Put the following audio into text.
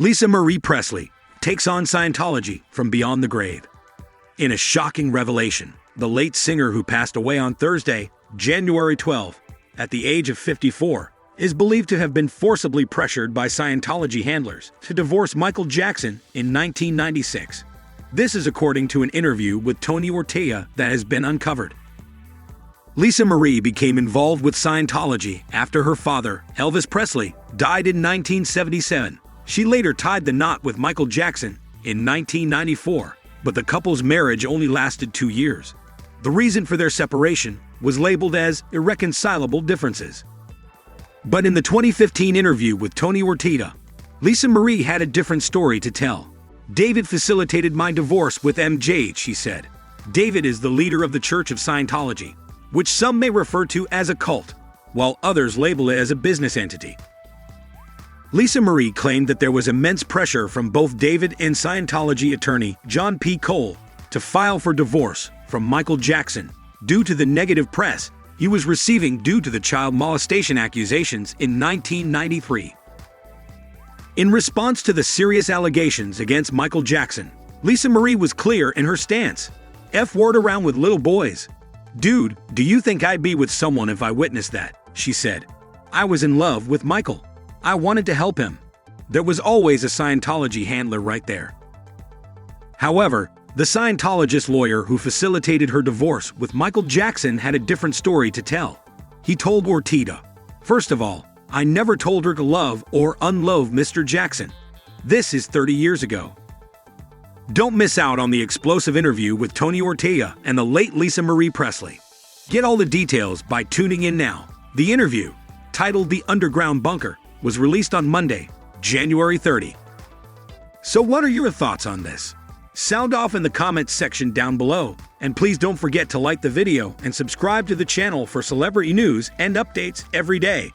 Lisa Marie Presley takes on Scientology from beyond the grave. In a shocking revelation, the late singer, who passed away on Thursday, January 12, at the age of 54, is believed to have been forcibly pressured by Scientology handlers to divorce Michael Jackson in 1996. This is according to an interview with Tony Ortega that has been uncovered. Lisa Marie became involved with Scientology after her father, Elvis Presley, died in 1977. She later tied the knot with Michael Jackson in 1994, but the couple's marriage only lasted 2 years. The reason for their separation was labeled as irreconcilable differences. But in the 2015 interview with Tony Ortega, Lisa Marie had a different story to tell. "David facilitated my divorce with MJ," she said. David is the leader of the Church of Scientology, which some may refer to as a cult, while others label it as a business entity. Lisa Marie claimed that there was immense pressure from both David and Scientology attorney John P. Cole to file for divorce from Michael Jackson due to the negative press he was receiving due to the child molestation accusations in 1993. In response to the serious allegations against Michael Jackson, Lisa Marie was clear in her stance. "F-word around with little boys. Dude, do you think I'd be with someone if I witnessed that?" she said. "I was in love with Michael. I wanted to help him. There was always a Scientology handler right there." However, the Scientologist lawyer who facilitated her divorce with Michael Jackson had a different story to tell. He told Ortega, "First of all, I never told her to love or unlove Mr. Jackson. This is 30 years ago." Don't miss out on the explosive interview with Tony Ortega and the late Lisa Marie Presley. Get all the details by tuning in now. The interview, titled "The Underground Bunker," was released on Monday, January 30. So what are your thoughts on this? Sound off in the comments section down below, and please don't forget to like the video and subscribe to the channel for celebrity news and updates every day.